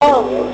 Oh,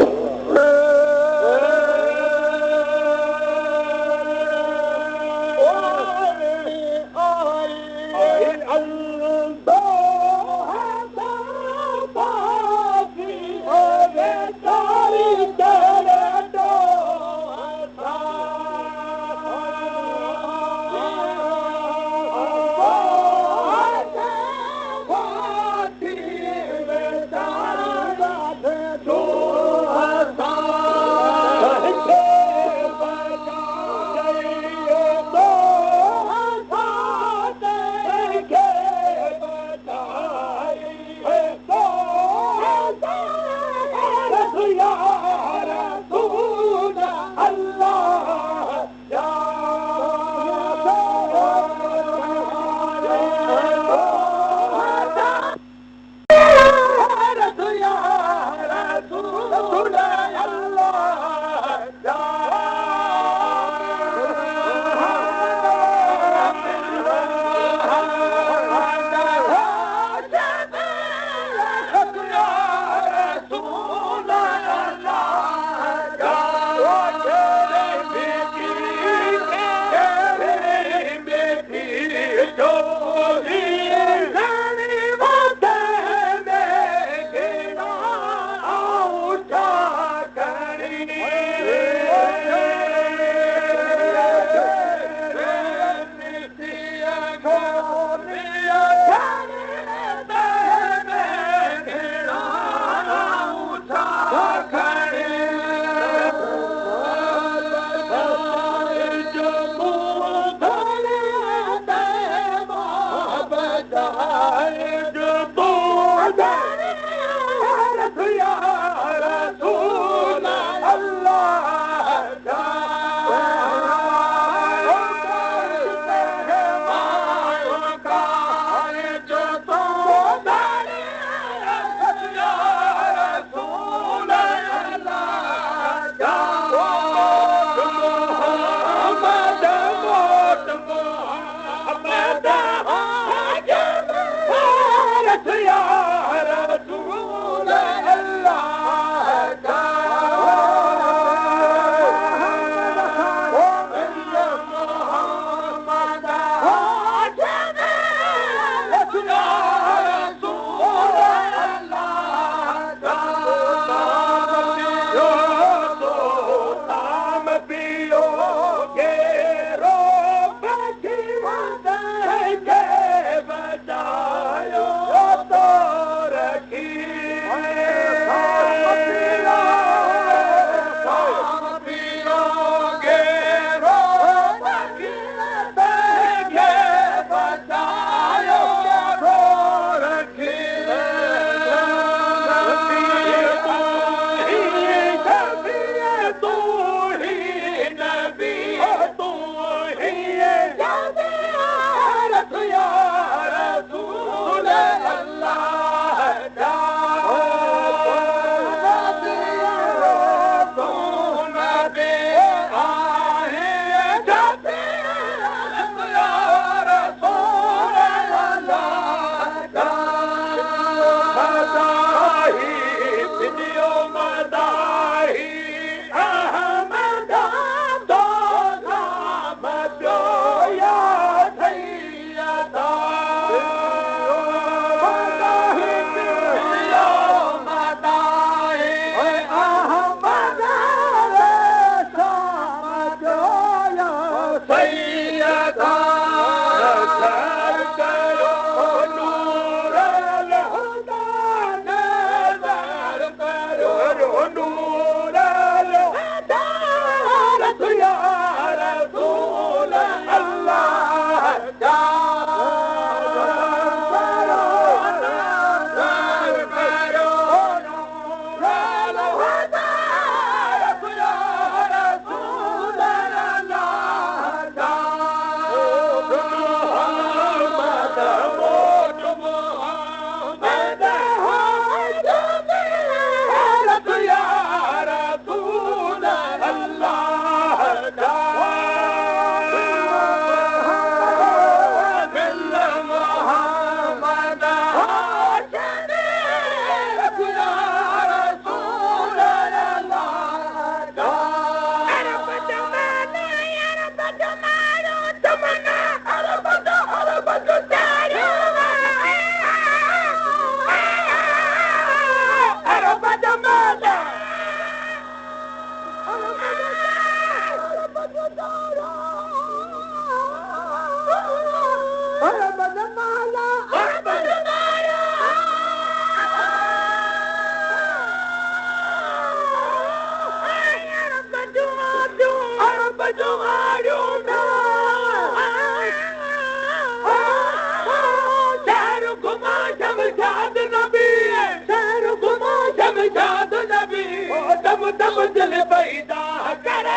दम दम दिल पैदा करे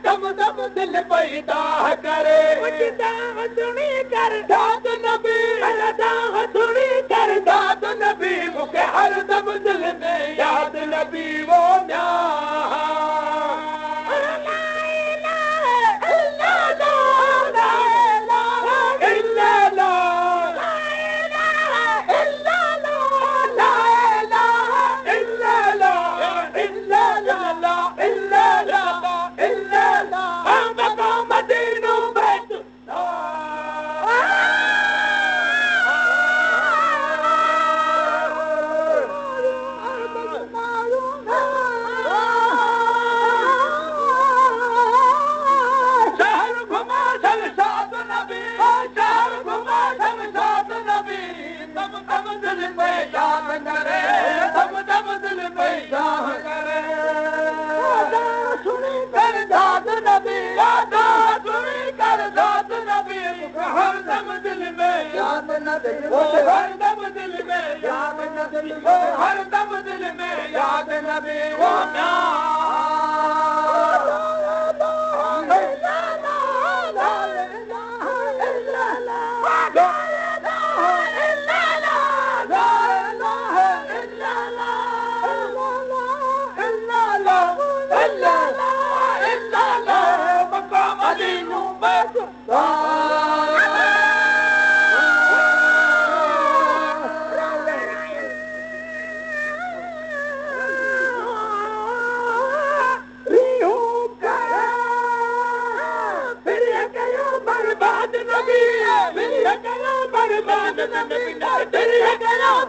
दम दम दिल पैदा करे सुनी कर दाद नबी दाह सुनी कर दाद नबी मूंखे हर दम दिल में याद नबी वो हर दम दिल में याद नबी हर दम दिल में याद नबी वो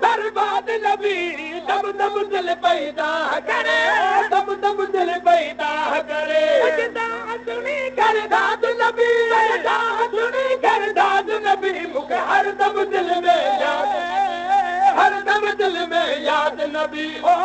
बर्बाद नबी दम दम दिल पैदा करे दम दम दिल पैदा करे सुनी कर दाद नबी सुनी कर दाद नबी मूंखे हर दम दिल में याद हर दम दिल में याद नबी ओ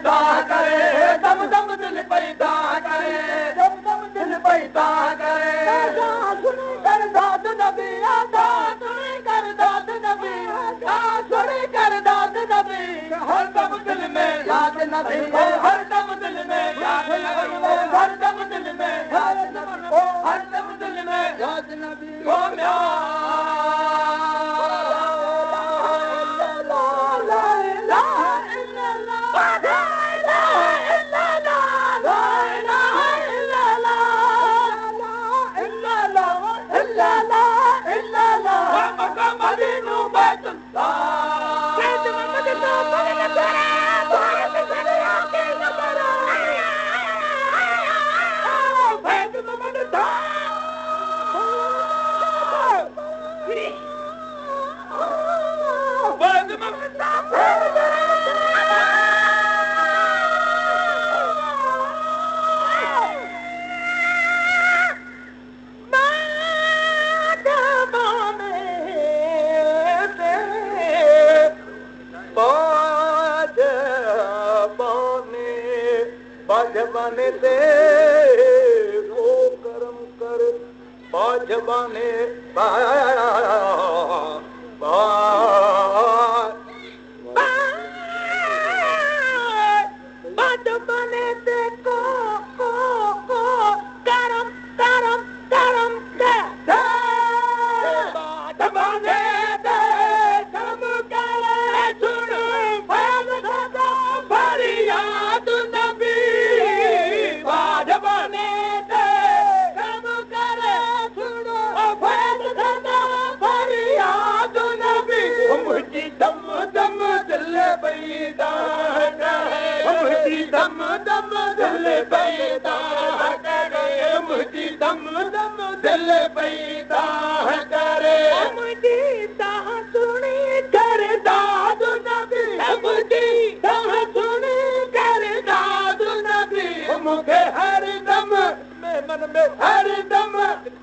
पैदा करे दम दम दिल पैदा करे दम दम दिल पैदा करे सुन कर दाद नबी आदा सुन कर दाद नबी सुन कर दाद नबी हर दम दिल में याद नबी हर दम दिल में याद नबी हर दम दिल में याद नबी हर दम दिल में याद नबी ओ म्या बाजबाने दे वो करम कर बाजबाने बाजबाने दे को करम करम करम दे बाजबाने दे करम करे सुन फैल सदा फरियाद नबी बाजबाने दे करम करे सुन फैल सदा फरियाद नबी मुझी दम दम दिल पैदा करे मुझी दम दम दिल पैदा करे मुझी दम दम दिल पैदा करे मुझी दाह सुनी कर दाद नबी मुझी दाह सुनी कर दाद नबी मुझे हर दम में मन में हर दम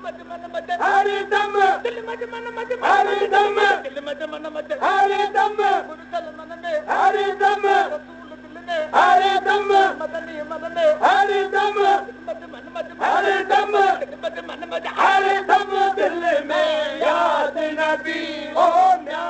मत मन मत हर दम दिल मत मन मत हर दम दिल मत मन मत हर दम मुर्दल मन में हर दम रसूल दिल में हर दम मदनी मन में हर दम मत मन मत हर दम दिल मत मन मत हर दम दिल में याद नबी ओ म्या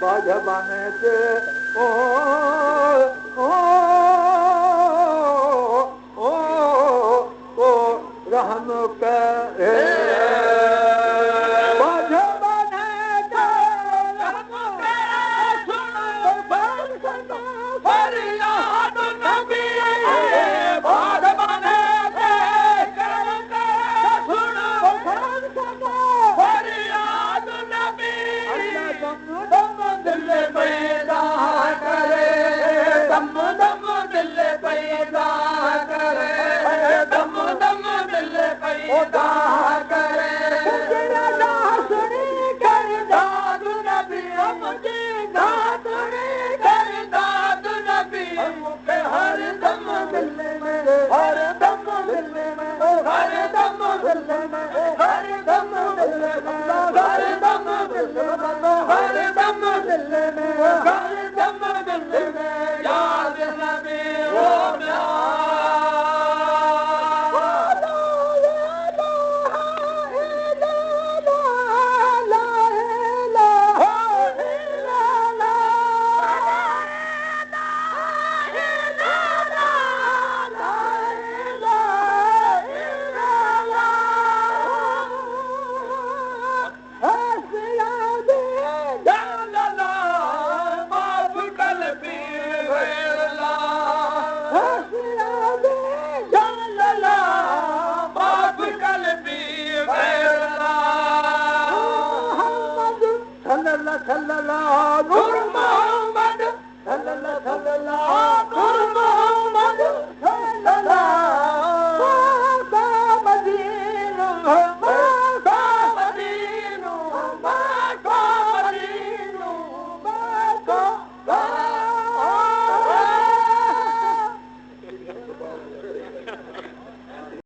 बाजबाने से ओ रहम करे बाजबाने से रहम करे सुनो फरियाद नबी बाजबाने से सुनो फरियाद नबी दिल पैदा करे दम दम दिल पैदा करे दम दम दिल पैदा करे राजा सुनी कर दाद नबी मुझे दाद कर दाद नबी मुझे हर दम दिल में हर दम दिल में हर दम दिल में हर दम दिल में हर दम दिल में हर दम दिल में हर दम दिल में याद नबी